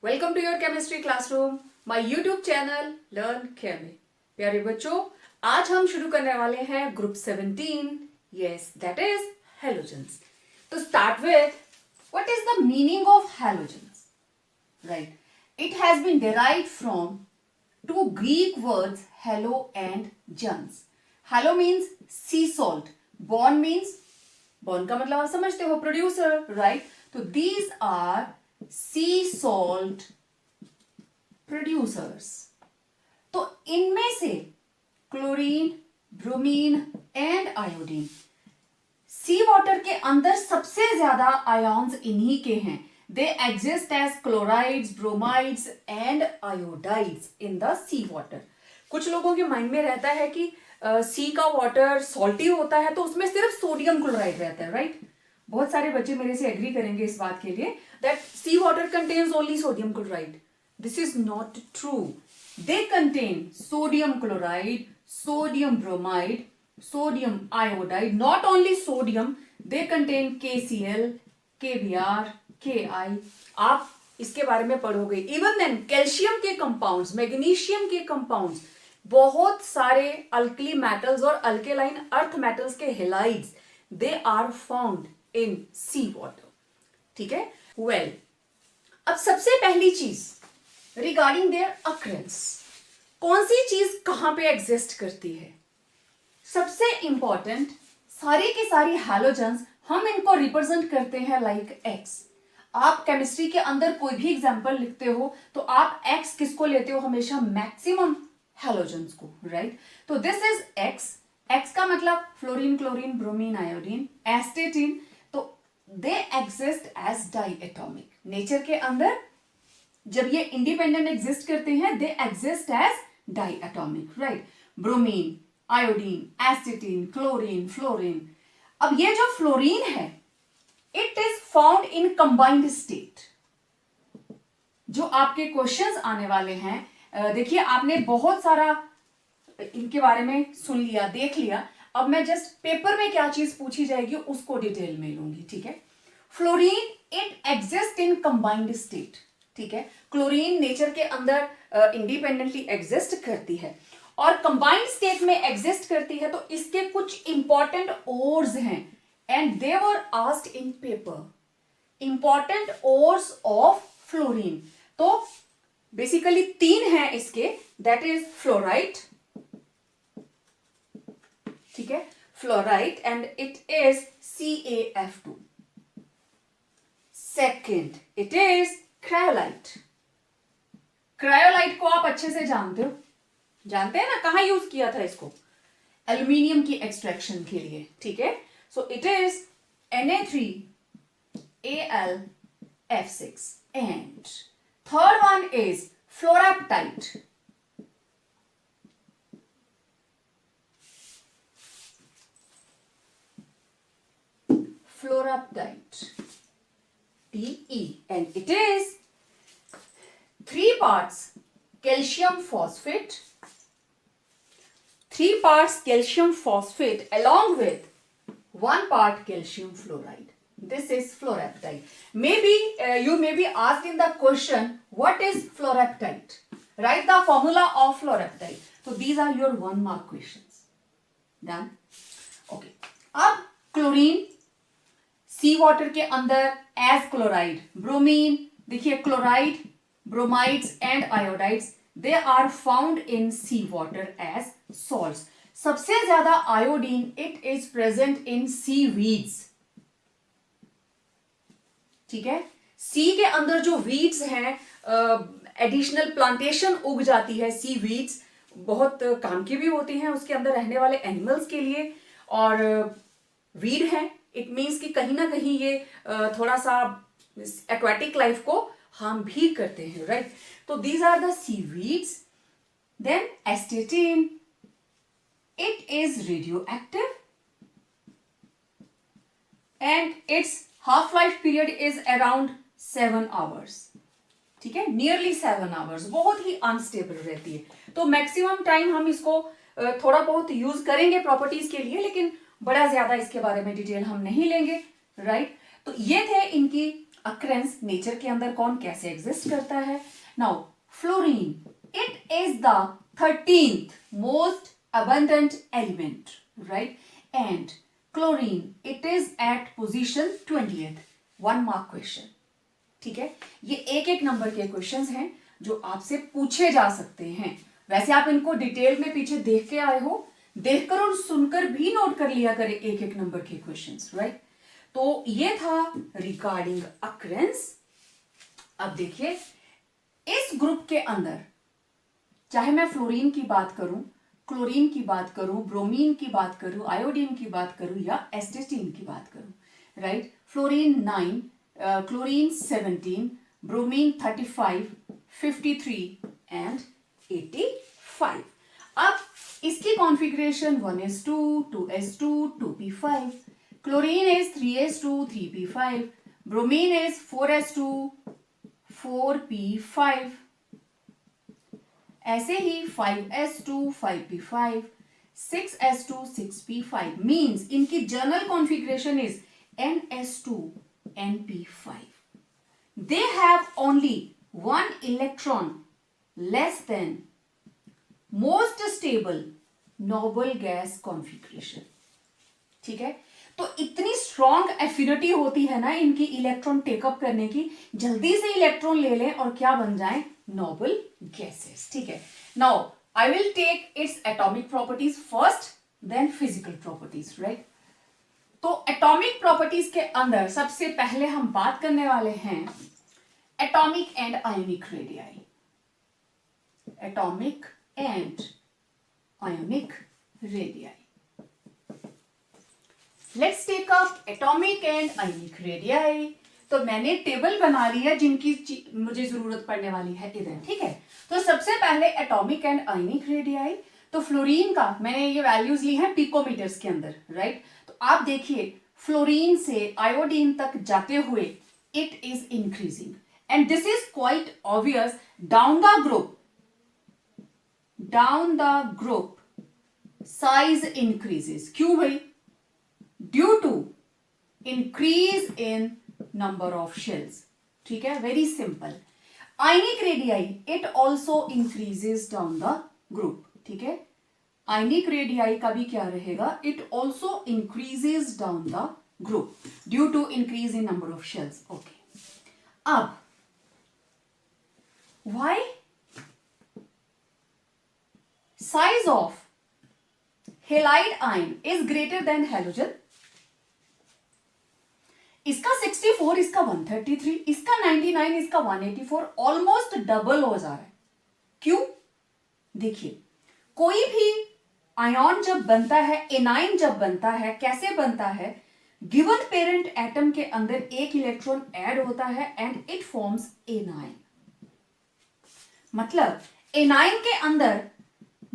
Welcome to your chemistry classroom, my YouTube channel learn chemi. प्यारे बच्चों, आज हम शुरू करने वाले हैं group 17, yes that is halogens. तो start with what is the meaning of halogens, right? It has been derived from two Greek words, halo and gens. Halo means sea salt. Born means, born का मतलब आप समझते हो, producer, right? तो these are sea salt producers. तो इनमें से chlorine, bromine and iodine, sea water के अंदर सबसे ज्यादा आयॉन्स इन्हीं के हैं. They exist as chlorides, bromides and iodides in the sea water. कुछ लोगों के माइंड में रहता है कि सी का वाटर सॉल्टी होता है तो उसमें सिर्फ सोडियम क्लोराइड रहता है, राइट? बहुत सारे बच्चे मेरे से एग्री करेंगे इस बात के लिए that sea water contains only sodium chloride. This is not true. They contain sodium chloride, sodium bromide, sodium iodide. Not only sodium, they contain KCl, KBr, KI. आप इसके बारे में पढ़ोगे. इवन देन कैल्शियम के कंपाउंड्स, मैग्नीशियम के compounds, बहुत सारे alkali metals और अल्केलाइन अर्थ मेटल्स के halides, they are found in sea water. ठीक है, वेल, अब सबसे पहली चीज रिगार्डिंग देयर अकरेंस, कौन सी चीज कहां पे एग्जिस्ट करती है? सबसे इंपॉर्टेंट, सारी की सारी हैलोजेंस हम इनको रिप्रेजेंट करते हैं लाइक एक्स. आप केमिस्ट्री के अंदर कोई भी एग्जांपल लिखते हो तो आप एक्स किसको लेते हो? हमेशा मैक्सिमम हैलोजेंस को, राइट? तो दिस इज एक्स. एक्स का मतलब fluorine, chlorine, bromine, iodine. Astatine, तो they exist as diatomic. Nature के अंदर जब ये इंडिपेंडेंट एग्जिस्ट करते हैं, they exist as diatomic, right? Bromine, iodine, astatine, chlorine, fluorine. अब ये जो फ्लोरीन है, it is found in combined state. जो आपके क्वेश्चंस आने वाले हैं, देखिए आपने बहुत सारा इनके बारे में सुन लिया, देख लिया. अब मैं जस्ट पेपर में क्या चीज पूछी जाएगी उसको डिटेल में लूंगी. ठीक है, fluorine it exist in combined state. ठीक है, क्लोरीन नेचर के अंदर इंडिपेंडेंटली एग्जिस्ट करती है और कंबाइंड स्टेट में एग्जिस्ट करती है. तो इसके कुछ इंपॉर्टेंट ओर्स हैं and they were asked in paper, important ores of fluorine. तो बेसिकली तीन हैं इसके, that is fluorite. ठीक है, fluorite and it is CaF2. Second, it is cryolite. Cryolite को आप अच्छे से जानते हो, जानते हैं ना, कहां यूज किया था इसको? एल्यूमिनियम की एक्सट्रैक्शन के लिए. ठीक है, so it is Na3Al(F6) and third one is fluoraptite. Fluoraptite, Te, and it is 3 parts calcium phosphate, 3 parts calcium phosphate along with 1 part calcium fluoride. This is fluoraptite. Maybe you may be asked in the question, what is fluoraptite? Write the formula of fluoraptite. So these are your 1 mark questions. Done? Okay. अब chlorine sea water के अंदर as chloride, bromine देखिए chloride, bromides and iodides, they are found in sea water as salts. सबसे ज्यादा iodine it is present in seaweeds. ठीक है, सी के अंदर जो वीड्स हैं, एडिशनल प्लांटेशन उग जाती है. सी वीड्स बहुत काम की भी होती हैं उसके अंदर रहने वाले एनिमल्स के लिए, और वीड है, इट मीन्स कि कहीं ना कहीं ये थोड़ा सा एक्वेटिक लाइफ को हार्म भी करते हैं, राइट? तो these are the seaweeds. Then astatine, it is radioactive and its half-life period is around 7 hours. ठीक है, nearly 7 hours. बहुत ही अनस्टेबल रहती है. तो मैक्सिमम टाइम हम इसको थोड़ा बहुत यूज करेंगे प्रॉपर्टीज के लिए, लेकिन बड़ा ज्यादा इसके बारे में डिटेल हम नहीं लेंगे, राइट? तो ये थे इनकी अक्रेंस नेचर के अंदर कौन कैसे एग्जिस्ट करता है. Now fluorine, it is the 13th most abundant element, right? And chlorine, it is at position 20th. 1 mark question. ठीक है, ये एक एक नंबर के क्वेश्चंस हैं जो आपसे पूछे जा सकते हैं. वैसे आप इनको डिटेल में पीछे देख के आए हो, देखकर और सुनकर भी नोट कर लिया करें एक एक नंबर के क्वेश्चंस, राइट? तो ये था रिगार्डिंग अक्रेंस. अब देखिए इस ग्रुप के अंदर चाहे मैं फ्लोरीन की बात करूं, क्लोरीन की बात करूं, ब्रोमीन की बात करूं, आयोडीन की बात करूं या एस्टेटीन की बात करूं, right? Fluorine 9, chlorine 17, bromine 35, 53 and 85. अब इसकी configuration 1s2, 2s2, 2p5. Chlorine is 3s2, 3p5. Bromine is 4s2, 4p5. ऐसे ही 5s2, 5p5, 6s2, 6p5 means इनकी general configuration is ns2, np5. They have only one electron less than most stable noble gas configuration. ठीक है, तो इतनी strong affinity होती है ना इनकी इलेक्ट्रॉन टेकअप करने की, जल्दी से इलेक्ट्रॉन ले लें और क्या बन जाए, नोबल गैसेस. ठीक है, now I will take its atomic properties first, then physical properties, right? तो एटॉमिक प्रॉपर्टीज के अंदर सबसे पहले हम बात करने वाले हैं atomic and ionic radii. Atomic and ionic radii. Let's take up atomic and ionic radii. तो मैंने टेबल बना ली है जिनकी मुझे जरूरत पड़ने वाली है इधर. ठीक है, तो सबसे पहले एटॉमिक एंड आयोनिक रेडियाई. तो फ्लोरीन का मैंने ये वैल्यूज ली हैं पिकोमीटर्स के अंदर, राइट? तो आप देखिए फ्लोरीन से आयोडीन तक जाते हुए it is increasing and this is quite obvious. Down the group size increases. क्यों भाई? Due to increase in number of shells. ठीक है, very simple. Ionic radii it also increases down the group. ठीक है, ionic radii का भी क्या रहेगा, it also increases down the group due to increase in number of shells. Okay, अब why size of halide ion is greater than halogen. इसका 64, इसका 133, इसका 99, इसका 184, ऑलमोस्ट डबल हो जा रहा है. क्यों? देखिए कोई भी आयन जब बनता है, एनाइन जब बनता है, कैसे बनता है, गिवन पेरेंट एटम के अंदर एक इलेक्ट्रॉन ऐड होता है एंड इट फॉर्म्स एनाइन. मतलब एनाइन के अंदर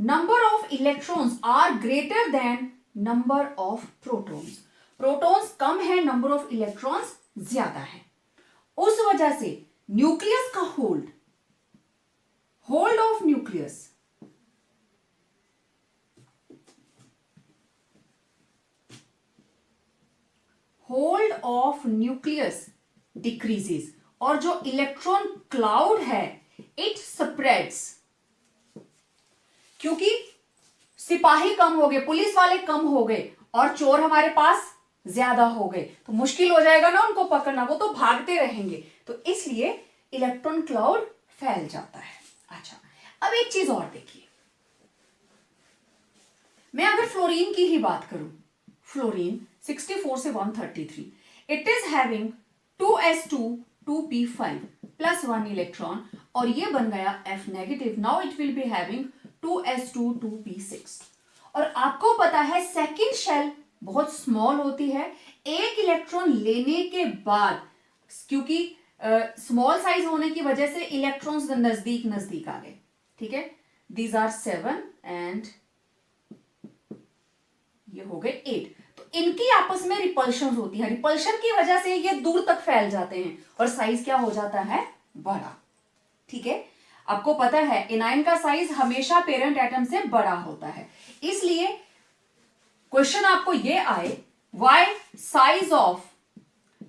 number of electrons are greater than number of protons. Protons कम है, नंबर ऑफ इलेक्ट्रॉन्स ज्यादा है. उस वजह से न्यूक्लियस का होल्ड ऑफ न्यूक्लियस डिक्रीजेस और जो इलेक्ट्रॉन क्लाउड है इट स्प्रेड्स. क्योंकि सिपाही कम हो गए, पुलिस वाले कम हो गए और चोर हमारे पास ज्यादा हो गए, तो मुश्किल हो जाएगा ना उनको पकड़ना, वो तो भागते रहेंगे. तो इसलिए इलेक्ट्रॉन क्लाउड फैल जाता है. अच्छा, अब एक चीज और देखिए, मैं अगर फ्लोरीन की ही बात करूं, फ्लोरीन 64 से 133, it is having 2s2 2p5 plus 1 electron और ये बन गया F negative. Now it will be having 2s2 2p6. और आपको पता है सेकंड शेल बहुत स्मॉल होती है. एक इलेक्ट्रॉन लेने के बाद, क्योंकि स्मॉल साइज होने की वजह से इलेक्ट्रॉन्स नजदीक आ गए. ठीक है, दीज आर 7 एंड ये हो गए 8. तो इनकी आपस में रिपल्शन होती है. रिपल्शन की वजह से ये दूर तक फैल जाते हैं और साइज क्या हो जाता है, बड़ा. ठीक है, आपको पता है एनाइन का साइज हमेशा पेरेंट एटम से बड़ा होता है. इसलिए क्वेश्चन आपको ये आए, why size of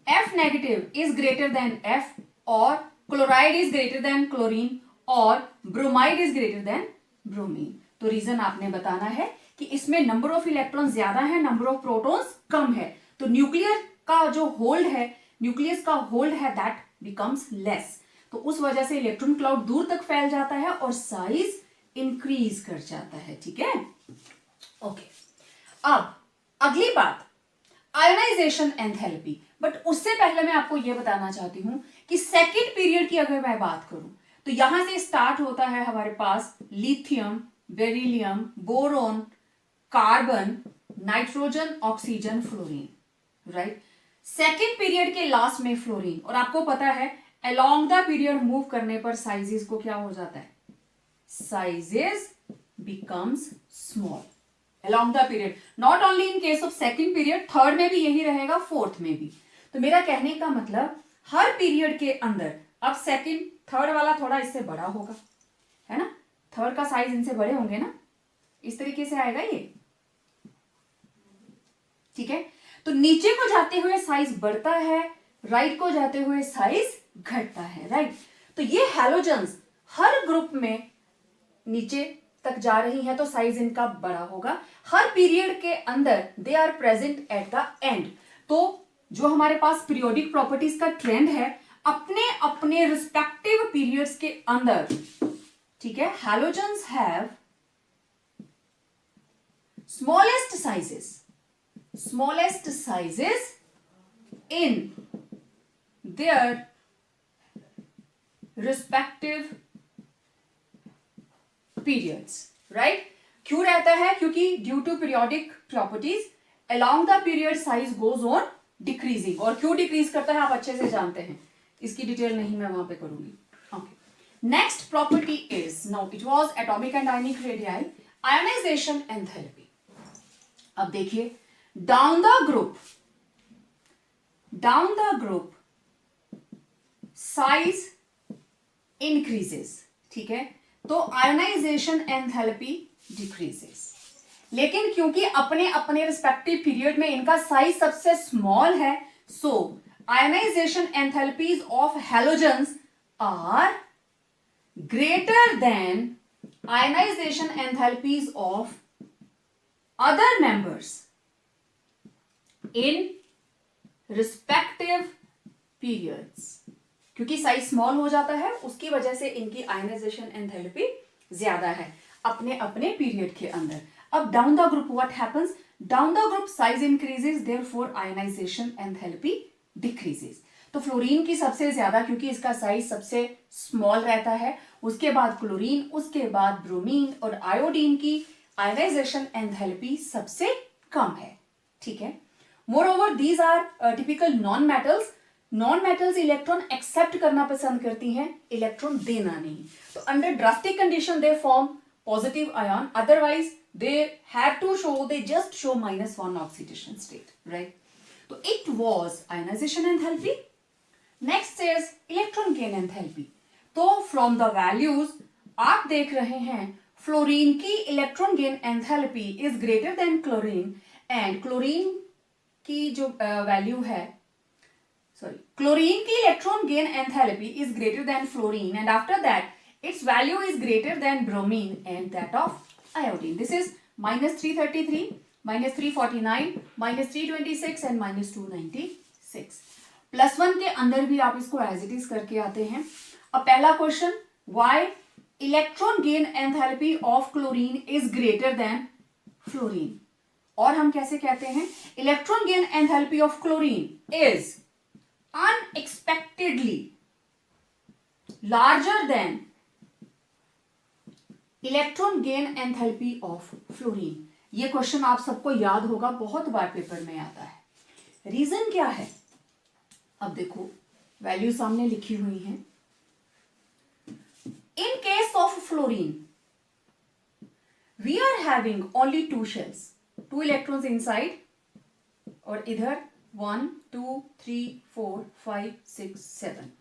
F negative is greater than F, or chloride is greater than chlorine, और bromide is greater than bromine. तो रीजन आपने बताना है कि इसमें नंबर ऑफ इलेक्ट्रॉन ज्यादा है, नंबर ऑफ प्रोटॉन्स कम है, तो न्यूक्लियर का जो होल्ड है, न्यूक्लियस का होल्ड है, दैट बिकम्स लेस. तो उस वजह से इलेक्ट्रॉन क्लाउड दूर तक फैल जाता है और साइज इंक्रीज कर जाता है. ठीक है, ओके. अब अगली बात, आयोनाइजेशन एंथैल्पी. बट उससे पहले मैं आपको यह बताना चाहती हूं कि सेकेंड पीरियड की अगर मैं बात करूं तो यहां से स्टार्ट होता है हमारे पास lithium, beryllium, boron, carbon, nitrogen, oxygen, fluorine. Right. Second period के लास्ट में फ्लोरीन. और आपको पता है अलोंग द पीरियड मूव करने पर साइजेस को क्या हो जाता है, sizes becomes small along the period. Not only in case of second period, third में भी यही रहेगा, फोर्थ में भी. तो मेरा कहने का मतलब हर पीरियड के अंदर, अब सेकंड थर्ड वाला थोड़ा इससे बड़ा होगा, है ना, थर्ड का साइज इनसे बड़े होंगे ना, इस तरीके से आएगा ये. ठीक है, तो नीचे को जाते हुए साइज बढ़ता है, राइट को जाते हुए साइज घटता है. राइट. तो ये हैलोजन्स हर ग्रुप में नीचे तक जा रही है तो साइज इनका बड़ा होगा. हर पीरियड के अंदर they are present at the end. तो जो हमारे पास पीरियोडिक प्रॉपर्टीज का ट्रेंड है, अपने अपने रिस्पेक्टिव पीरियड्स के अंदर, ठीक है, halogens have smallest sizes in their respective periods. Right. क्यों रहता है, क्योंकि due to periodic properties along the period size goes on decreasing. और क्यों डिक्रीज करता है आप अच्छे से जानते हैं, इसकी डिटेल नहीं मैं वहां पे करूंगी. Okay. Next property is, now it was atomic and ionic radii, ionisation enthalpy. अब देखिए, down the group size increases. ठीक है, तो आयोनाइजेशन एंथैल्पी डिक्रीजेस. लेकिन क्योंकि अपने अपने रिस्पेक्टिव पीरियड में इनका साइज सबसे स्मॉल है, so ionization enthalpies of halogens are greater than ionization enthalpies of other members in respective periods. क्योंकि साइज स्मॉल हो जाता है, उसकी वजह से इनकी आयोनाइजेशन एंथैल्पी ज्यादा है अपने अपने पीरियड के अंदर. अब down the group what happens, down the group size increases, therefore ionisation enthalpy decreases. तो फ्लोरीन की सबसे ज्यादा, क्योंकि इसका साइज सबसे स्मॉल रहता है, उसके बाद क्लोरीन, उसके बाद ब्रोमीन और आयोडीन की आयोनाइजेशन एंथैल्पी सबसे कम है. ठीक है. Moreover these are typical non metals. Non metals electron accept करना पसंद करती हैं, इलेक्ट्रॉन देना नहीं. तो under drastic condition they form positive ion, otherwise they have to show, they just show -1 oxidation state. Right. तो it was ionization enthalpy. Next is electron gain enthalpy. तो from the values आप देख रहे हैं, fluorine की electron gain enthalpy is greater than chlorine, and chlorine की जो value है, chlorine की electron gain enthalpy is greater than fluorine, and after that its value is greater than bromine and that of iodine. This is -333, -349, -326 and -296. +1 के अंदर भी आप इसको as it is करके आते हैं. अब पहला question, why electron gain enthalpy of chlorine is greater than fluorine? और हम कैसे कहते हैं, electron gain enthalpy of chlorine is unexpectedly larger than electron gain enthalpy of fluorine. ये क्वेश्चन आप सबको याद होगा, बहुत बार पेपर में आता है. रीजन क्या है, अब देखो वैल्यू सामने लिखी हुई है. In case of fluorine we are having only 2 shells, 2 electrons inside, और इधर 1 2 3 4 5 6 7.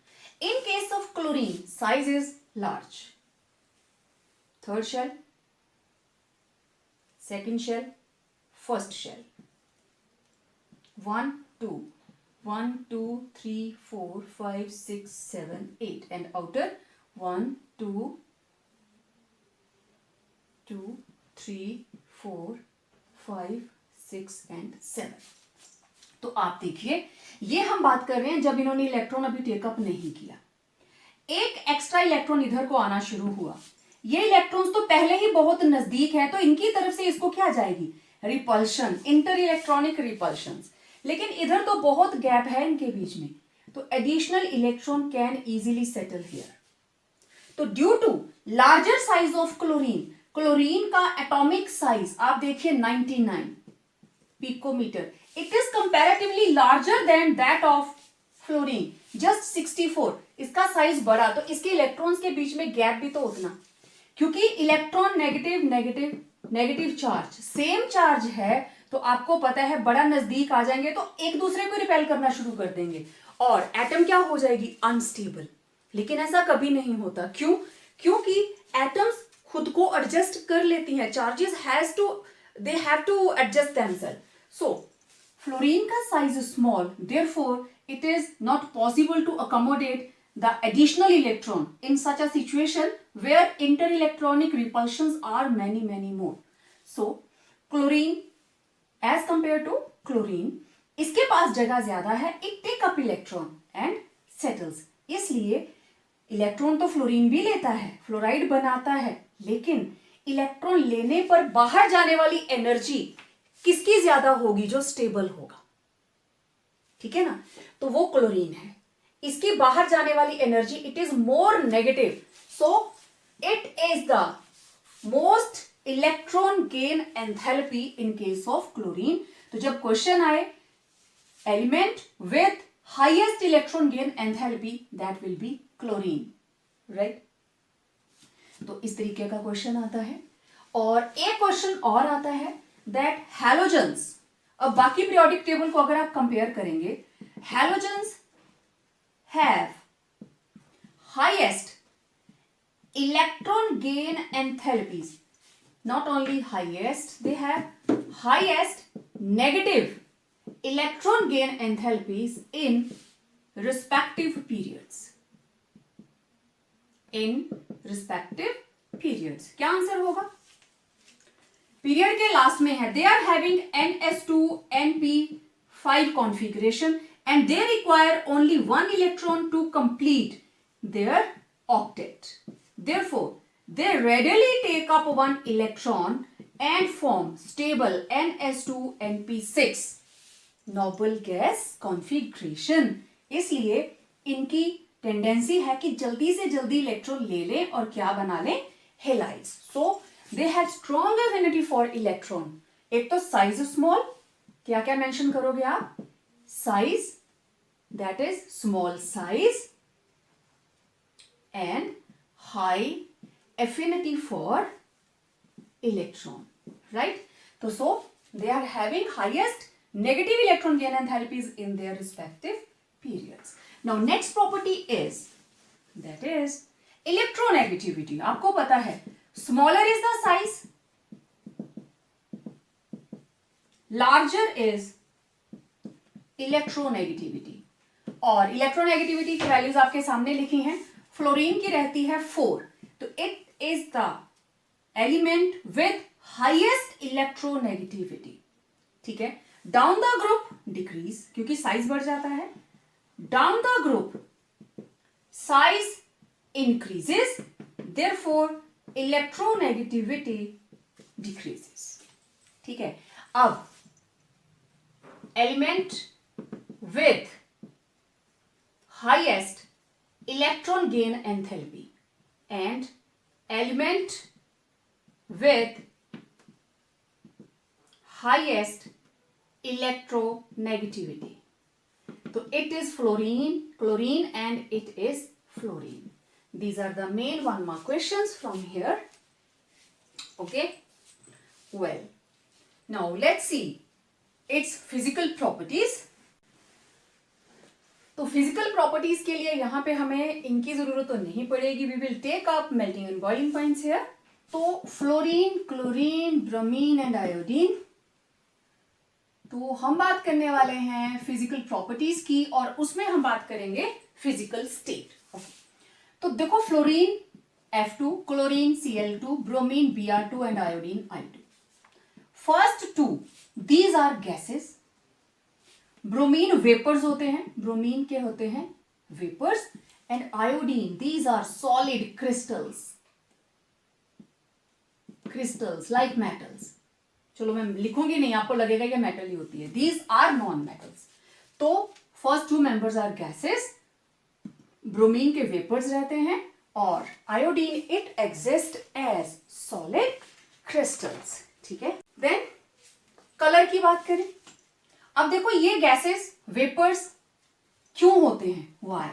In case of chlorine, size is large. Third shell, second shell, first shell. 1 2 1 2 3 4 5 6 7 8 and outer 1 2 2 3 4 5 6 and 7। तो आप देखिए, ये हम बात कर रहे हैं जब इन्होंने इलेक्ट्रॉन अभी टेकअप नहीं किया, एक एक्स्ट्रा इलेक्ट्रॉन इधर को आना शुरू हुआ। ये इलेक्ट्रॉन्स तो पहले ही बहुत नजदीक है, तो इनकी तरफ से इसको क्या जाएगी, रिपल्शन, इंटर इलेक्ट्रॉनिक रिपल्शन। लेकिन इधर तो बहुत गैप है इनके बीच में, तो additional electron can easily settle here. तो due to larger size of chlorine, chlorine का एटॉमिक साइज आप देखिए 99 picometer, it is comparatively larger than that of fluorine, just 64। इसका साइज बड़ा, तो इसके इलेक्ट्रॉन्स के बीच में गैप भी तो उतना, क्योंकि electron negative negative negative charge, same charge है, तो आपको पता है बड़ा नजदीक आ जाएंगे तो एक दूसरे को रिपेल करना शुरू कर देंगे और एटम क्या हो जाएगी, अनस्टेबल। लेकिन ऐसा कभी नहीं होता, क्यों, क्योंकि एटम्स खुद को एडजस्ट कर लेती हैं, charges they have to adjust themself. So fluorine का size small, therefore it is not possible to accommodate the additional electron in such a situation where interelectronic repulsions are many more. So chlorine as compared to chlorine, इसके पास जगह ज्यादा है, it take up electron and settles। इसलिए electron तो fluorine भी लेता है, fluoride बनाता है, लेकिन इलेक्ट्रॉन लेने पर बाहर जाने वाली एनर्जी किसकी ज्यादा होगी, जो स्टेबल होगा, ठीक है ना। तो वो क्लोरीन है, इसकी बाहर जाने वाली energy it is more negative, so it is the most electron gain enthalpy in case of chlorine. तो जब क्वेश्चन आए element with highest electron gain enthalpy, that will be chlorine, right. तो इस तरीके का क्वेश्चन आता है। और एक क्वेश्चन और आता है दैट हैलोजेंस, अब बाकी पीरियोडिक टेबल को अगर आप कंपेयर करेंगे, halogens have highest electron gain enthalpies, not only highest, they have highest negative electron gain enthalpies in respective periods, in respective periods। क्या आंसर होगा, पीरियड के लास्ट में है, they are having ns2np5 configuration and they require only one electron to complete their octet, therefore they readily take up one electron and form stable ns2np6 noble gas configuration। इसलिए इनकी tendency है कि जल्दी से जल्दी electron ले लें और क्या बना लें, halides. So they have strong affinity for electron. एक तो साइज स्मॉल, क्या क्या मेंशन करोगे आप, size, that is small size, and high affinity for electron, right? So they are having highest negative electron gain enthalpies in their respective periods. Now next property is, that is electronegativity। आपको पता है smaller is the size, larger is electronegativity। और electronegativity की values आपके सामने लिखी हैं। Fluorine की रहती है 4, तो it is the element with highest electronegativity, ठीक है। डाउन द ग्रुप डिक्रीज, क्योंकि साइज बढ़ जाता है, down the group size increases, therefore electronegativity decreases, ठीक है। अब element with highest electron gain enthalpy and element with highest electronegativity, so it is fluorine, chlorine, and it is fluorine। These are the main 1 mark questions from here, okay। Well, now let's see its physical properties। तो physical properties के लिए यहां पे हमें इनकी जरूरत तो नहीं पड़ेगी, we will take up melting and boiling points here. तो fluorine, chlorine, bromine and iodine तो हम बात करने वाले हैं फिजिकल प्रॉपर्टीज की और उसमें हम बात करेंगे फिजिकल स्टेट। तो देखो fluorine F2, chlorine Cl2, bromine Br2 and iodine I2। First two these are gases. Bromine vapours होते हैं, ब्रोमीन के होते हैं vapours, and iodine these are solid crystals, crystals like metals. चलो मैं लिखूंगी नहीं, आपको लगेगा कि मेटल ही होती है। These are non metals. तो first two members are gases, bromine के वेपर्स रहते हैं, और iodine it exist as solid crystals. ठीक है, देन कलर की बात करें। अब देखो ये गैसेस वेपर्स क्यों होते हैं, why?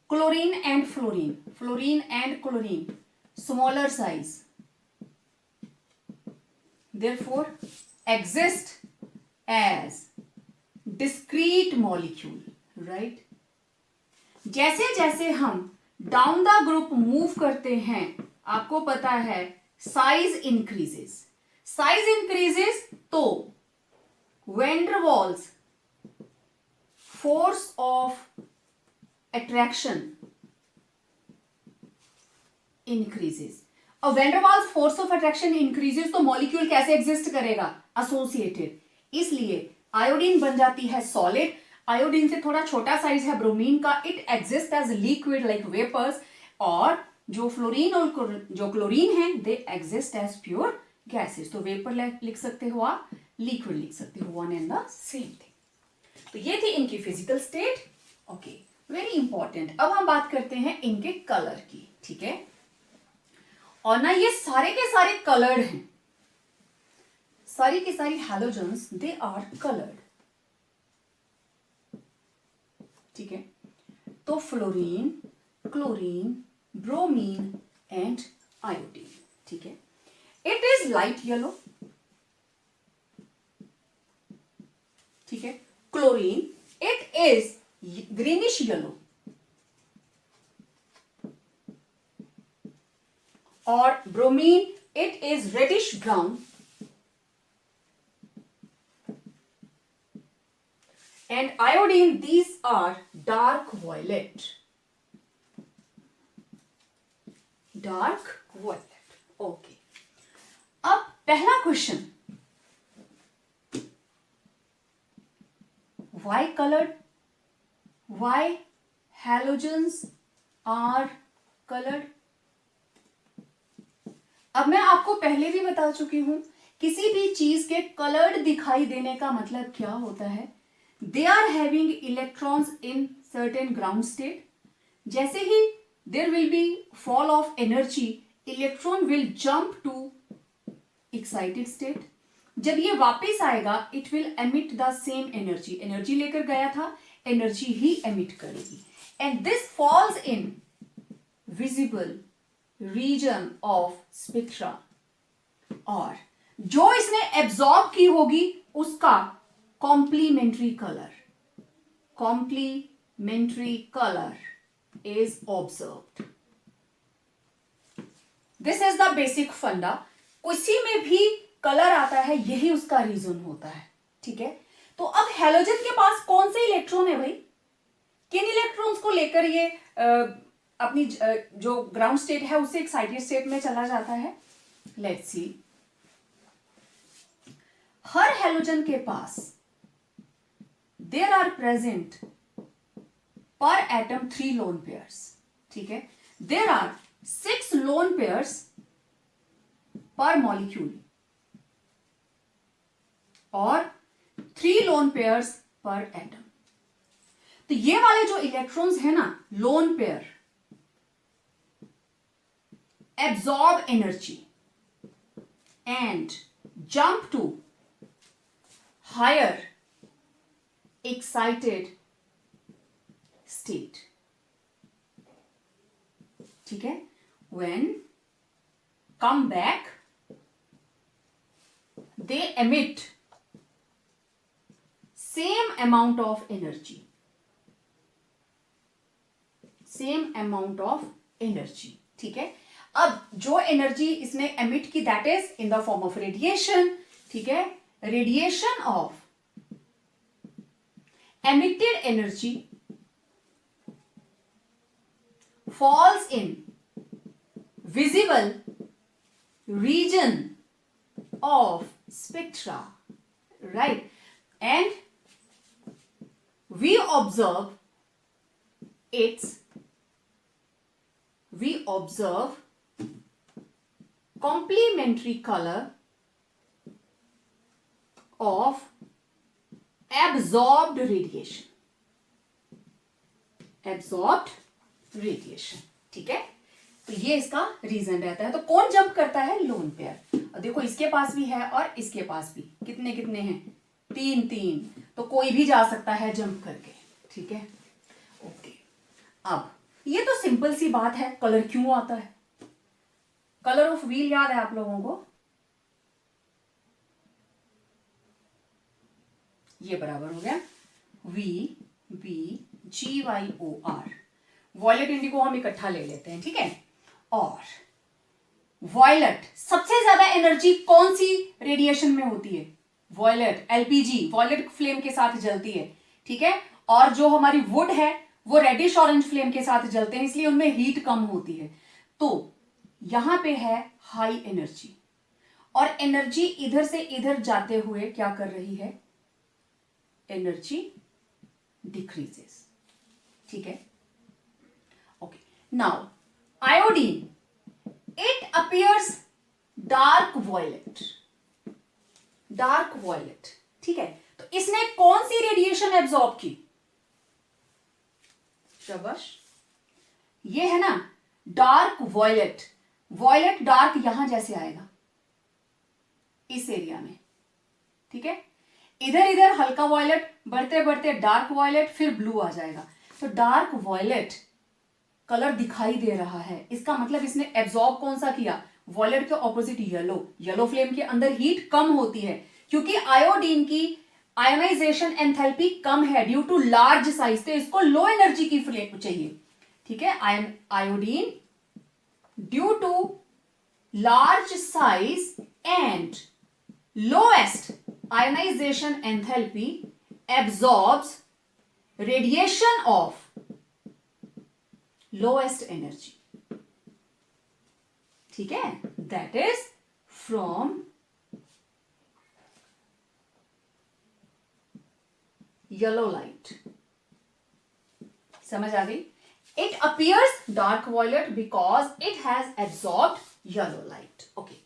Chlorine and fluorine, fluorine and chlorine smaller size, therefore exist as discrete molecule, right? जैसे जैसे हम डाउन द ग्रुप मूव करते हैं, आपको पता है साइज इंक्रीजेस, साइज इंक्रीजेस तो van der Waals force of attraction increases. और van der Waals force of attraction increases तो मॉलिक्यूल कैसे एग्जिस्ट करेगा, एसोसिएटेड। इसलिए आयोडीन बन जाती है सॉलिड, आयोडीन से थोड़ा छोटा साइज है ब्रोमीन का, it exist as liquid like vapours, और जो फ्लोरीन और जो क्लोरीन है they exist as pure gases. तो वेपर लिख सकते हो आप, लिक्विड लिख सकते हो, one and the same thing. तो ये थी इनकी physical state. Okay, very important. अब हम बात करते हैं इनके कलर की। ठीक है, और ना ये सारे के सारे कलर्ड हैं, सारी की सारी हैलोजेंस दे आर कलर्ड। ठीक है, तो fluorine, chlorine, bromine and iodine. ठीक है, इट इज लाइट येलो। ठीक है, chlorine it is greenish yellow, और bromine it is reddish brown, and iodine these are dark violet, dark violet. Okay, अब पहला question, why colored, why halogens are colored? अब मैं आपको पहले भी बता चुकी हूं, किसी भी चीज के कलर्ड दिखाई देने का मतलब क्या होता है, they are having electrons in certain ground state. जैसे ही there will be fall of energy, electron will jump to excited state. जब ये वापस आएगा it will emit the same energy, energy लेकर गया था, एनर्जी ही एमिट करेगी, and this falls in visible region of spectra, और जो इसने एब्जॉर्ब की होगी उसका complementary colour, complementary colour is observed. This is the basic फंडा। उसी में भी कलर आता है, यही उसका रीजन होता है। ठीक है, तो अब हैलोजन के पास कौन से इलेक्ट्रॉन है भाई, किन इलेक्ट्रॉन्स को लेकर ये अपनी जो ग्राउंड स्टेट है उससे एक्साइटेड स्टेट में चला जाता है। लेट्स सी, हर हैलोजन के पास देयर आर प्रेजेंट पर एटम 3 लोन पेयर्स। ठीक है, देयर आर 6 लोन पेयर्स पर मॉलिक्यूल और 3 लोन पेयर्स पर एटम। तो ये वाले जो इलेक्ट्रॉन्स है ना, lone pair absorb energy and jump to higher excited state. ठीक है, when come back they emit same amount of energy, same amount of energy। ठीक है, अब जो एनर्जी इसने एमिट की that is in the form of radiation, ठीक है, radiation of emitted energy falls in visible region of spectra, right? And we observe complementary color of absorbed radiation. ठीक है, तो ये इसका रीजन रहता है। तो कौन जंप करता है? Lone pair. और देखो इसके पास भी है और इसके पास भी कितने कितने हैं? 3-3, तो कोई भी जा सकता है जंप करके। ठीक है, ओके। अब ये तो सिंपल सी बात है, कलर क्यों आता है? कलर ऑफ व्हील याद है आप लोगों को? ये बराबर हो गया VBGYOR। वॉयलेट इंडिगो हम इकट्ठा ले लेते हैं, ठीक है। और वॉयलेट, सबसे ज्यादा एनर्जी कौन सी रेडिएशन में होती है? वॉयलेट, एलपीजी, वॉयलेट फ्लेम के साथ जलती है, ठीक है। और जो हमारी वुड है वो रेडिश ऑरेंज फ्लेम के साथ जलते हैं, इसलिए उनमें हीट कम होती है। तो यहां पे है हाई एनर्जी, और एनर्जी इधर से इधर जाते हुए क्या कर रही है? एनर्जी डिक्रीजेस, ठीक है। Okay, now iodine, it appears dark violet, ठीक है। तो इसने कौन सी रेडिएशन एब्जॉर्ब की? शाबाश, ये है ना डार्क वॉयलेट। वॉयलेट डार्क यहां जैसे आएगा इस एरिया में, ठीक है। इधर इधर हल्का वॉयलेट, बढ़ते बढ़ते डार्क वॉयलेट, फिर ब्लू आ जाएगा। तो डार्क वॉयलेट कलर दिखाई दे रहा है, इसका मतलब इसने एब्जॉर्ब कौन सा किया? वॉयलेट के ऑपोजिट येलो। येलो फ्लेम के अंदर हीट कम होती है क्योंकि आयोडीन की आयोनाइजेशन एंथैल्पी कम है ड्यू टू लार्ज साइज, तो इसको लो एनर्जी की फ्लेम चाहिए, ठीक है। Iodine due to large size and lowest ionization enthalpy absorbs radiation of lowest energy, ठीक है। that is from yellow light। समझ आ गई? it appears dark violet because it has absorbed yellow light। okay,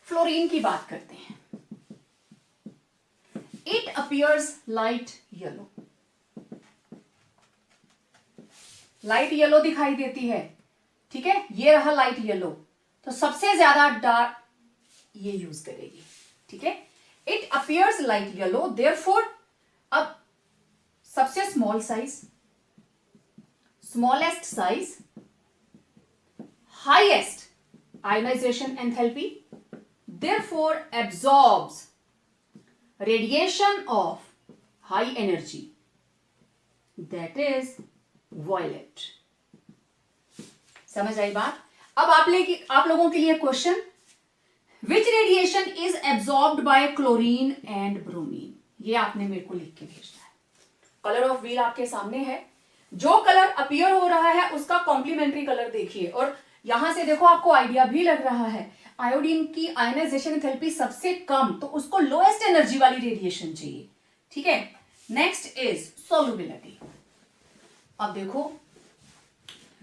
fluorine की बात करते हैं। It appears light yellow, light yellow दिखाई देती है, ठीक है। ये रहा लाइट येलो, तो सबसे ज्यादा डार्क ये यूज करेगी, ठीक है। It appears light yellow, therefore अब सबसे small size, smallest size, highest ionisation enthalpy, therefore absorbs radiation of high energy, that is violet। समझ आई बात? अब आप लोगों के लिए question, which radiation is absorbed bye chlorine and bromine? ये आपने मेरे को लिख के भेजना है। कलर ऑफ व्हील आपके सामने है, जो कलर अपीयर हो रहा है उसका कॉम्प्लीमेंट्री कलर देखिए, और यहां से देखो आपको आइडिया भी लग रहा है। आयोडीन की आयोनाइजेशन एंथैल्पी सबसे कम, तो उसको लोएस्ट एनर्जी वाली रेडिएशन चाहिए, ठीक है। Next is solubility. अब देखो,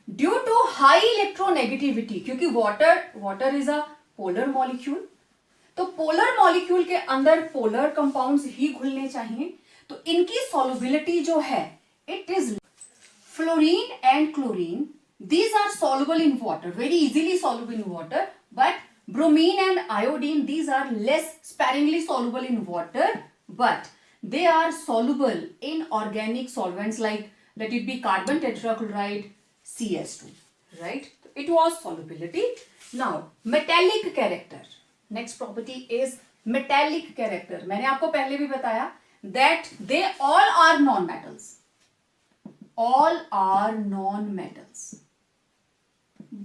ड्यू टू हाई इलेक्ट्रोनेगेटिविटी, क्योंकि water is a polar molecule, तो पोलर मॉलिक्यूल के अंदर पोलर कंपाउंड्स ही घुलने चाहिए, तो इनकी सॉल्युबिलिटी जो है it is fluorine and chlorine, these are soluble in water, very easily soluble in water, but bromine and iodine, these are less sparingly soluble in water, but they are soluble in organic solvents like, let it be carbon tetrachloride, CS2, right? It was solubility. Now metallic character, next property is metallic character। मैंने आपको पहले भी बताया that they all are non-metals, all are non-metals,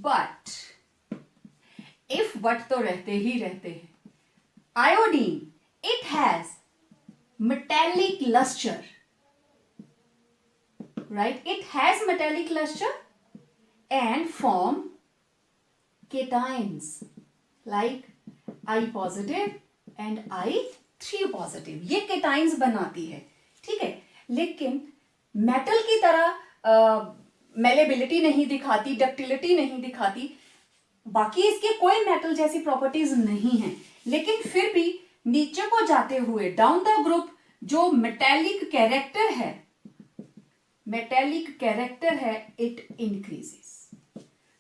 but if but तो रहते ही रहते हैं। Iodine It has metallic luster, right? It has metallic luster and form cations like I positive and I3 positive. ये cations बनाती है, ठीक है, लेकिन मेटल की तरह मेलेबिलिटी नहीं दिखाती, डक्टिलिटी नहीं दिखाती, बाकी इसके कोई मेटल जैसी प्रॉपर्टीज नहीं है, लेकिन फिर भी नीचे को जाते हुए डाउन द ग्रुप जो मेटेलिक कैरेक्टर है इट इंक्रीजेस.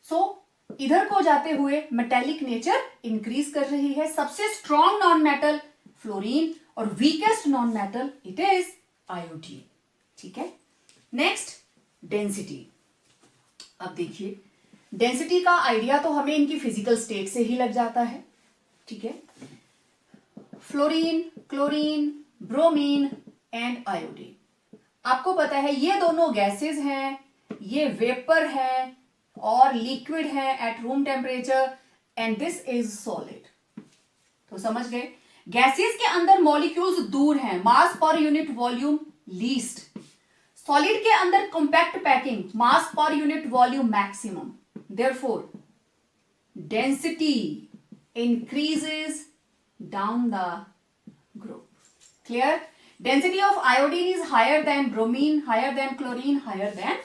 सो इधर को जाते हुए मेटेलिक नेचर इंक्रीज कर रही है. सबसे स्ट्रॉन्ग नॉन मेटल फ्लोरीन और weakest non metal it is iodine. ठीक है. Next density. अब देखिए डेंसिटी का आइडिया तो हमें इनकी फिजिकल स्टेट से ही लग जाता है. ठीक है. Fluorine, chlorine, bromine and iodine. आपको पता है ये दोनों गैसेस हैं, ये वेपर है और लिक्विड है at room temperature and this is solid. तो समझ गए. गैसेस के अंदर मॉलिक्यूल्स दूर हैं, मास per unit volume least. Solid के अंदर compact packing, mass per unit volume maximum. Therefore density increases down the group. Clear. Density of iodine is higher than bromine, higher than chlorine, higher than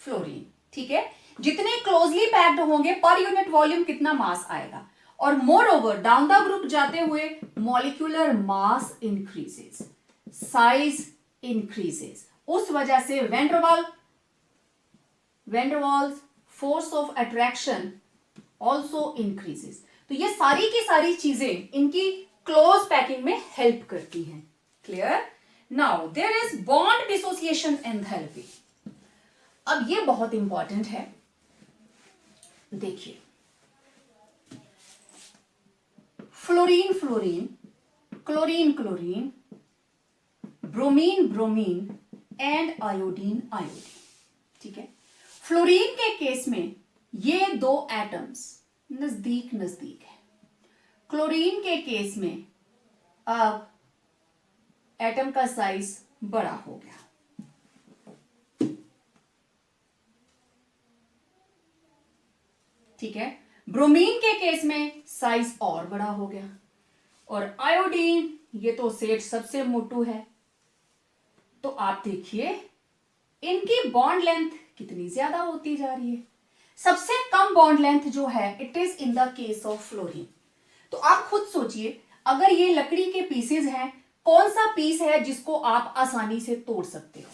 fluorine. ठीक है. जितने closely packed होंगे पर unit volume कितना mass आएगा. और moreover down the group जाते हुए molecular mass increases, size increases. उस वजह से van der Waals force of attraction also increases. तो ये सारी की सारी चीजें इनकी क्लोज पैकिंग में हेल्प करती हैं. Clear. Now there is bond dissociation enthalpy. अब ये बहुत इंपॉर्टेंट है. देखिए fluorine fluorine, chlorine chlorine, bromine bromine and iodine iodine. ठीक है. फ्लोरीन के केस में ये दो एटम्स नजदीक नजदीक है. क्लोरीन के केस में अब एटम का साइज बड़ा हो गया. ठीक है. ब्रोमीन के केस में साइज और बड़ा हो गया. और आयोडीन ये तो सेट सबसे मोटू है. तो आप देखिए इनकी बॉन्ड लेंथ कितनी ज्यादा होती जा रही है. सबसे कम बॉन्ड लेंथ जो है it is in the case of fluorine. तो आप खुद सोचिए अगर ये लकड़ी के पीसेस हैं, कौन सा पीस है जिसको आप आसानी से तोड़ सकते हो.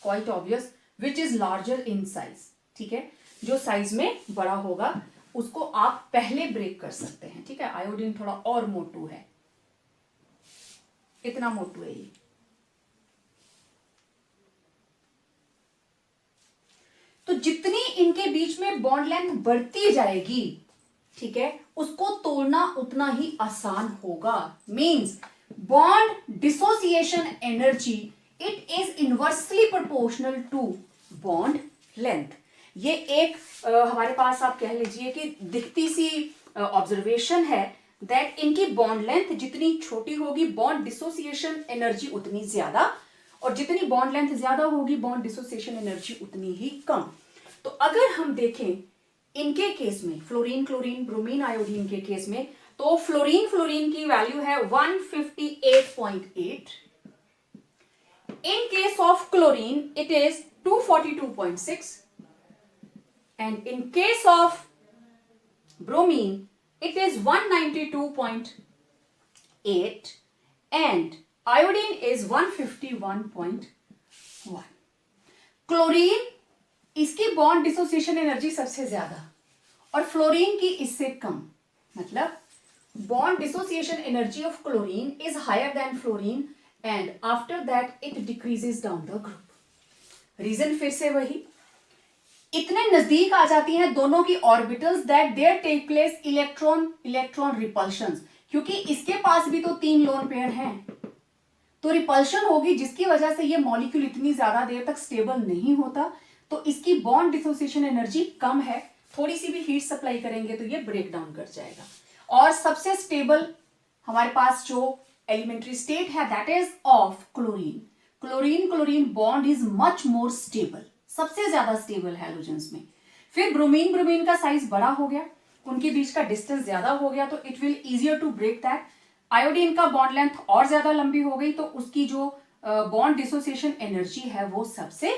Quite obvious which is larger in size. ठीक है. जो साइज में बड़ा होगा उसको आप पहले ब्रेक कर सकते हैं. ठीक है. आयोडीन थोड़ा और मोटू है. कितना मोटू है ये. तो जितनी इनके बीच में बॉन्ड लेंथ बढ़ती जाएगी, ठीक है, उसको तोड़ना उतना ही आसान होगा. Means bond dissociation energy it is inversely proportional to bond length. ये एक हमारे पास आप कह लीजिए कि दिखती सी ऑब्जर्वेशन है दैट इनकी बॉन्ड लेंथ जितनी छोटी होगी बॉन्ड डिसोसिएशन एनर्जी उतनी ज्यादा, और जितनी बॉन्ड लेंथ ज्यादा होगी बॉन्ड डिसोसिएशन एनर्जी उतनी ही कम. तो अगर हम देखें इनके केस में फ्लोरीन क्लोरीन ब्रोमीन आयोडीन के केस में, तो फ्लोरीन की वैल्यू है 158.8. इन case of chlorine it is 242.6 and in case of bromine it is 192.8 and iodine is 151.1. Chlorine इसकी बॉन्ड डिसोसिएशन एनर्जी सबसे ज्यादा और फ्लोरीन की इससे कम. मतलब bond dissociation energy of chlorine is higher than fluorine and after that it decreases down the group. Reason फिर से वही, इतने नजदीक आ जाती हैं दोनों की orbitals that there take place electron repulsions. क्योंकि इसके पास भी तो 3 लोन पेयर हैं, तो रिपल्शन होगी जिसकी वजह से ये मॉलिक्यूल इतनी ज्यादा देर तक स्टेबल नहीं होता. तो इसकी बॉन्ड डिसोसिएशन एनर्जी कम है. थोड़ी सी भी हीट सप्लाई करेंगे तो ये ब्रेक डाउन कर जाएगा. और सबसे स्टेबल हमारे पास जो एलिमेंट्री स्टेट है that is of chlorine. Chlorine chlorine bond is much more stable, सबसे ज्यादा स्टेबल हैलोजेंस में. फिर ब्रोमीन ब्रोमीन का साइज बड़ा हो गया, उनके बीच का डिस्टेंस ज्यादा हो गया, तो it will easier to break that. Iodine का बॉन्ड लेंथ और ज्यादा लंबी हो गई, तो उसकी जो बॉन्ड डिसोसिएशन एनर्जी है वो सबसे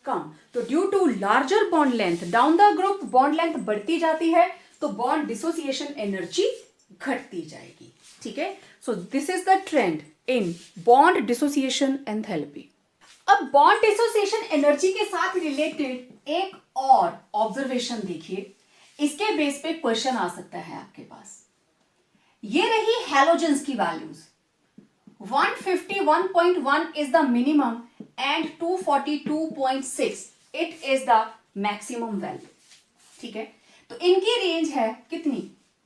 कम. तो due to larger bond length down the group bond length बढ़ती जाती है, तो बॉन्ड डिसोसिएशन एनर्जी घटती जाएगी. ठीक है, so this is the trend in bond dissociation enthalpy. अब बॉन्ड डिसोसिएशन एनर्जी के साथ रिलेटेड एक और ऑब्जर्वेशन देखिए, इसके बेस पे क्वेश्चन आ सकता है आपके पास. ये रही हैलोजेंस की values. 151.1 is the minimum and 242.6 it is the maximum value. ठीक है, तो इनकी रेंज है कितनी,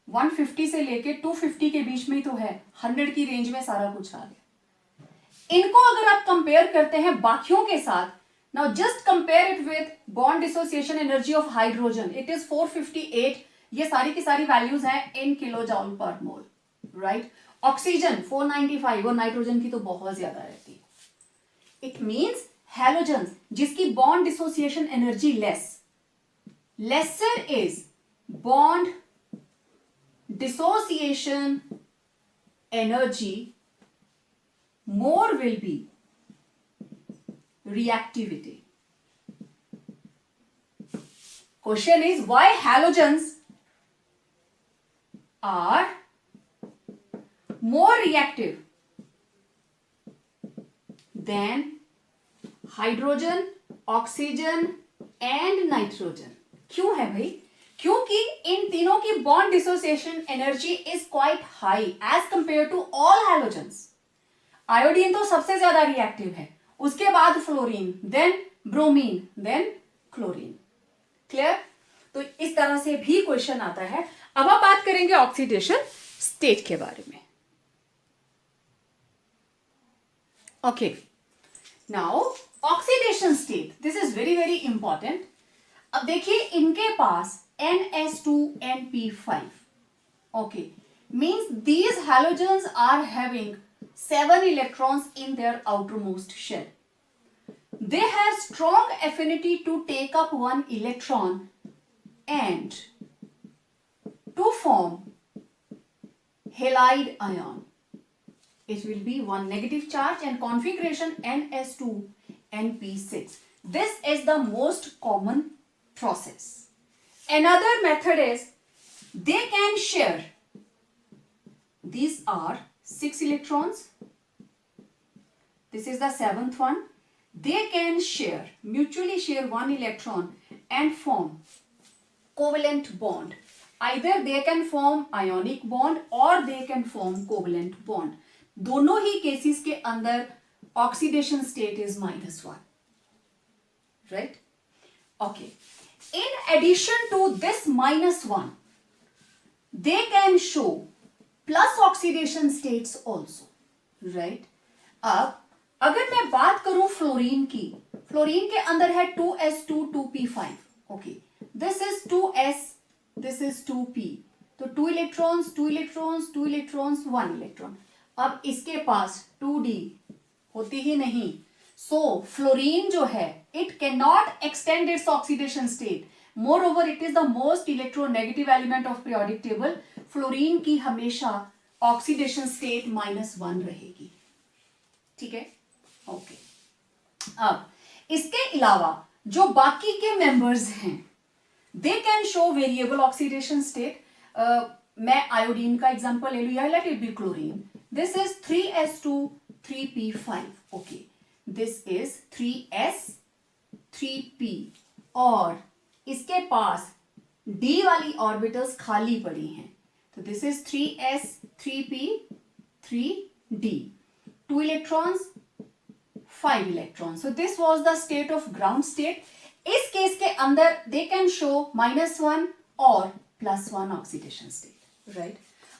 150 से लेके 250 के बीच में ही तो है, 100 की रेंज में सारा कुछ आ गया. इनको अगर आप कंपेयर करते हैं बाकियों के साथ, now just compare it with bond dissociation energy of hydrogen, it is 458. ये सारी की सारी वैल्यूज हैं इन किलो जॉल पर मोल, राइट. ऑक्सीजन 495 और नाइट्रोजन की तो बहुत ज्यादा रहती है. इट मींस हैलोजेंस जिसकी bond dissociation energy lesser is bond dissociation energy, more will be reactivity. Question is why halogens are more reactive than hydrogen, oxygen and nitrogen. क्यों है भाई? क्योंकि इन तीनों की bond dissociation energy is quite high as compare to all halogens. Iodine तो सबसे ज्यादा रिएक्टिव है, उसके बाद fluorine, then bromine, then chlorine. Clear? तो इस तरह से भी क्वेश्चन आता है. अब आप बात करेंगे ऑक्सीडेशन स्टेट के बारे में. Okay, now oxidation state, this is very very important. अब देखिए इनके पास NS2NP5. Okay, means these halogens are having 7 electrons in their outermost shell. They have strong affinity to take up one electron and to form halide ion. It will be one negative charge and configuration NS2NP6. This is the most common process. Another method is they can share. These are 6 electrons. This is the 7th one. They can share, mutually share one electron and form covalent bond. Either they can form ionic bond or they can form covalent bond. दोनों ही cases के अंदर oxidation state is -1. Right? Okay. In addition to this -1, they can show plus oxidation states also. Right? अब अगर मैं बात करूं fluorine की, fluorine के अंदर है 2s2 2p5. Okay, this is 2s, this is 2p. तो 2 इलेक्ट्रॉन्स 2 इलेक्ट्रॉन्स 2 इलेक्ट्रॉन्स 1 इलेक्ट्रॉन. अब इसके पास 2d होती ही नहीं. सो फ्लोरीन जो है it can not extend its oxidation state. More over it is the most electronegative element of periodic table. Fluorine की हमेशा oxidation state -1 रहेगी. ठीक है, ओके. अब इसके अलावा जो बाकी के मेंबर्स हैं they can show variable oxidation state. मैं आयोडीन का एग्जांपल ले लू या let it be chlorine. This is 3s2 3p5. Okay, this is 3s 3p और इसके पास d वाली ऑर्बिटल्स खाली पड़ी हैं. तो this is 3s 3p 3d. 2 electrons 5 electrons. So this was the state of ground state. इस केस के अंदर they can show -1 और +1 oxidation state. Right?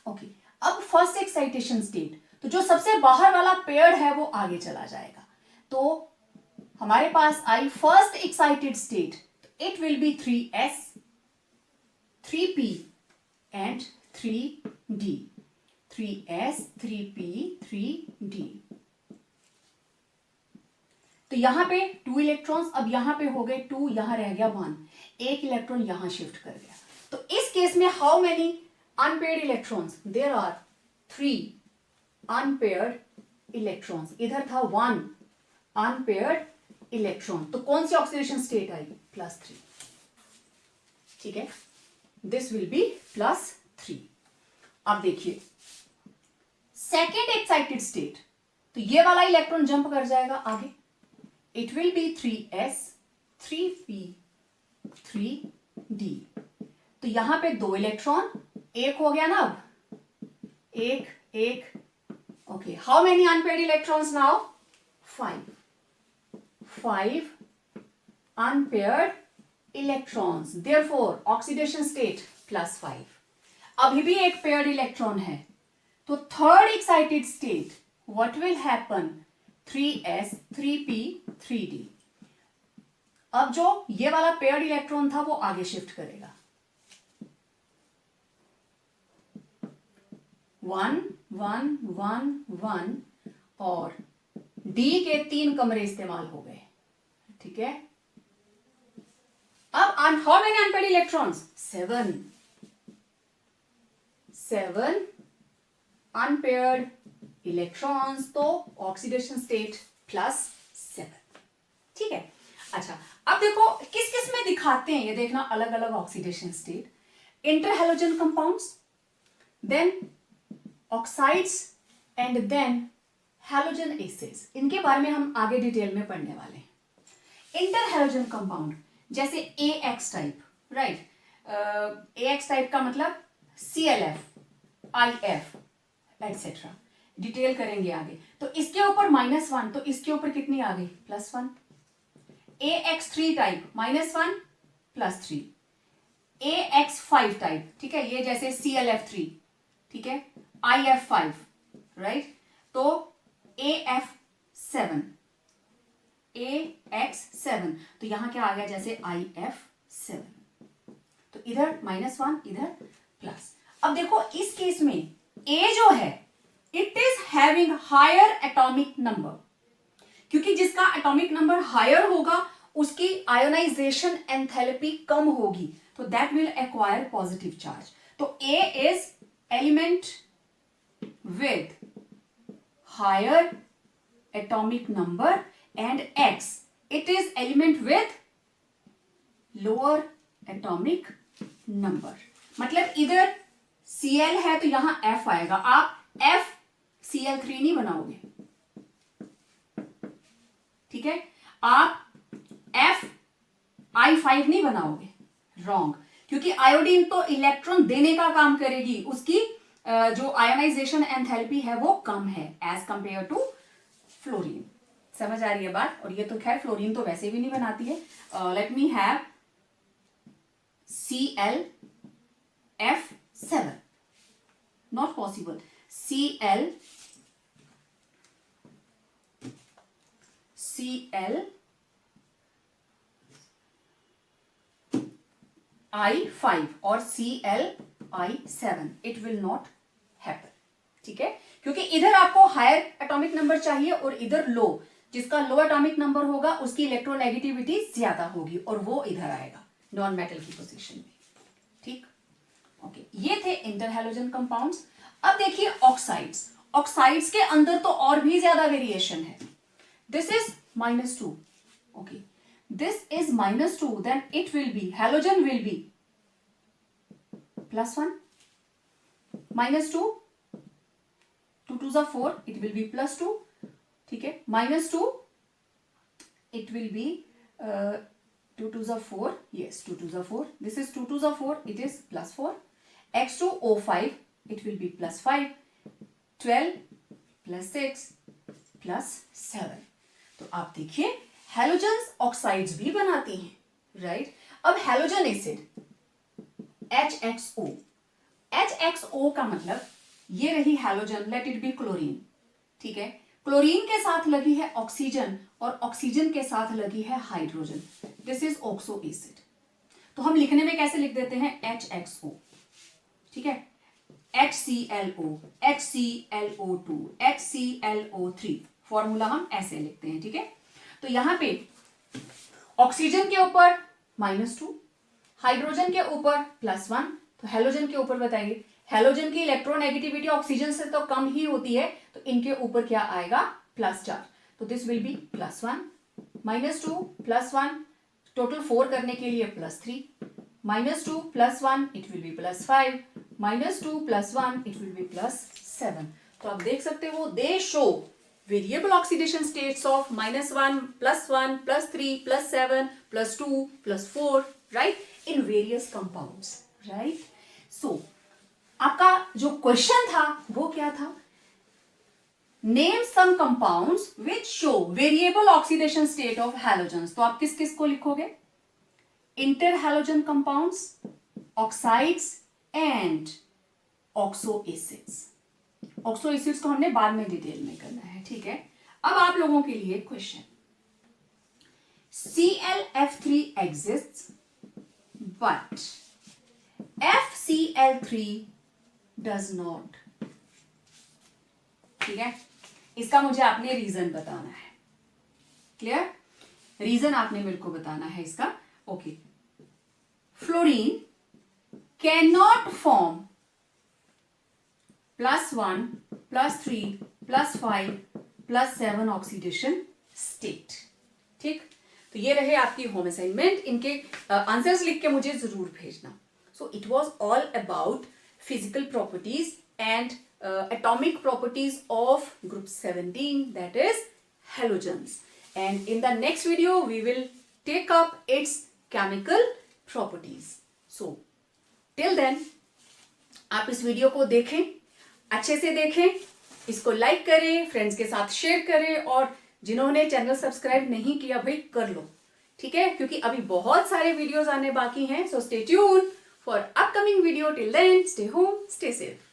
Okay. अब फर्स्ट एक्साइटेशन स्टेट, तो जो सबसे बाहर वाला पेयर है वो आगे चला जाएगा. तो हमारे पास आई first excited state. It will be 3s 3p and 3d. 3s 3p 3d। तो यहां पे 2 इलेक्ट्रॉन्स, अब यहां पे हो गए 2, यहां रह गया 1, एक इलेक्ट्रॉन यहां शिफ्ट कर गया। तो इस केस में how many unpaired electrons? There are 3 unpaired electrons. इधर था 1 अनपेयर्ड इलेक्ट्रॉन, तो कौन सी ऑक्सीडेशन स्टेट आई? +3। ठीक है, दिस विल बी +3। अब देखिए सेकेंड एक्साइटेड स्टेट, तो ये वाला इलेक्ट्रॉन जंप कर जाएगा आगे, it will B 3s 3p 3d। तो यहां पे 2 इलेक्ट्रॉन, एक हो गया ना, अब एक एक। Okay, how many unpaired electrons now? 5 unpaired electrons, therefore oxidation state +5। अभी भी एक पेयर्ड इलेक्ट्रॉन है, तो third excited state what will happen? 3s 3p 3d। अब जो ये वाला पेयर्ड इलेक्ट्रॉन था वो आगे शिफ्ट करेगा, 1 1 1 1, और d के 3 कमरे इस्तेमाल हो गए। ठीक है, अब how many unpaired electrons? 7 unpaired electrons, तो ऑक्सीडेशन स्टेट +7। ठीक है, अच्छा अब देखो किस किस में दिखाते हैं ये देखना, अलग अलग oxidation state. Interhalogen compounds, then oxides, and then halogen acids. इनके बारे में हम आगे डिटेल में पढ़ने वाले हैं। इंटरहैलोजन कंपाउंड जैसे AX type, right, AX type का मतलब CLF IF एटसेट्रा, डिटेल करेंगे आगे। तो इसके ऊपर -1, तो इसके ऊपर कितनी आ गई? +1। AX3 type -1 +3। AX5 टाइप, ठीक है, ये जैसे CLF3, ठीक है, IF5, राइट, तो AF7 तो यहां क्या आ गया? जैसे IF7। तो इधर -1, इधर प्लस। अब देखो इस केस में A जो है it is having higher atomic number, क्योंकि जिसका एटॉमिक नंबर हायर होगा उसकी आयोनाइजेशन एंथैल्पी कम होगी, तो that will acquire positive charge. तो A is element with higher atomic number and X it is element with lower atomic number। मतलब इधर Cl है तो यहां F आएगा, आप FCl3 नहीं बनाओगे, ठीक है, आप FI5 नहीं बनाओगे, रॉन्ग, क्योंकि आयोडीन तो इलेक्ट्रॉन देने का काम करेगी, उसकी जो आयोनाइजेशन एंथैल्पी है वो कम है एज कंपेयर टू फ्लोरीन। समझ आ रही है बात? और ये तो खैर फ्लोरीन तो वैसे भी नहीं बनाती है। Let me have ClF7, not possible. ClI5 और ClI7, it will not happen. ठीक है, क्योंकि इधर आपको हायर एटॉमिक नंबर चाहिए और इधर लो, जिसका लो एटॉमिक नंबर होगा उसकी इलेक्ट्रोनेगेटिविटी ज्यादा होगी और वो इधर आएगा नॉन मेटल की पोजीशन में। ठीक, ओके, ये थे इंटरहैलोजन कंपाउंड्स। अब देखिए ऑक्साइड्स। ऑक्साइड्स के अंदर तो और भी ज्यादा वेरिएशन है। This is -2, okay, this is -2, then it will be, halogen will be +1, -2 2 2s are 4, it will be +2, ठीक है, -2 it will be 2 2s are 4, yes 2 2s are 4, this is 2 2s are 4, it is +4, X2O5 it will be +5, 12 +6 +7। तो आप देखिए halogens oxides भी बनाती हैं, right. अब halogen acid HXO का मतलब ये रही halogen, let it be chlorine, ठीक है, क्लोरीन के साथ लगी है ऑक्सीजन और ऑक्सीजन के साथ लगी है hydrogen, this is oxo acid. तो हम लिखने में कैसे लिख देते हैं? HXO, ठीक है, HClO, HClO2, HClO3, फॉर्मूला हम ऐसे लिखते हैं, ठीक है। तो यहां पे ऑक्सीजन के ऊपर -2, हाइड्रोजन के ऊपर +1, तो हेलोजन के ऊपर बताइए, हेलोजन की इलेक्ट्रोनेगेटिविटी ऑक्सीजन से तो कम ही होती है, तो इनके ऊपर क्या आएगा, +4, तो दिस विल बी +1, -2 +1, टोटल 4 करने के लिए +3, -2 +1 it will B +5, -2 +1 it will B +7। तो आप देख सकते हो दे show variable oxidation states of -1, +1, +3, +7, +2, +4, right, in various compounds, right? So, आपका जो क्वेश्चन था वो क्या था, name some compounds which show variable oxidation state of halogens. तो आप किस किस को लिखोगे, inter halogen compounds, oxides and oxo acids. Oxo acids को हमने बाद में डिटेल में करना है, ठीक है। अब आप लोगों के लिए question, ClF3 exists but FCl3 does not, ठीक है। इसका मुझे आपने रीजन बताना है, क्लियर, रीजन आपने मेरे को बताना है इसका। Okay, fluorine can not form +1, +3, +5, +7 oxidation state, ठीक। तो ये रहे आपकी होम असाइनमेंट, इनके आंसर्स लिख के मुझे जरूर भेजना। So it was all about physical properties and atomic properties of group 17, that is halogens, and in the next video we will take up its chemical properties. So till then आप इस video को देखें, अच्छे से देखें, इसको like करें, friends के साथ शेयर करें, और जिन्होंने चैनल सब्सक्राइब नहीं किया भाई कर लो, ठीक है, क्योंकि अभी बहुत सारे वीडियोस आने बाकी हैं। So stay tune for upcoming video, till then stay home, stay safe.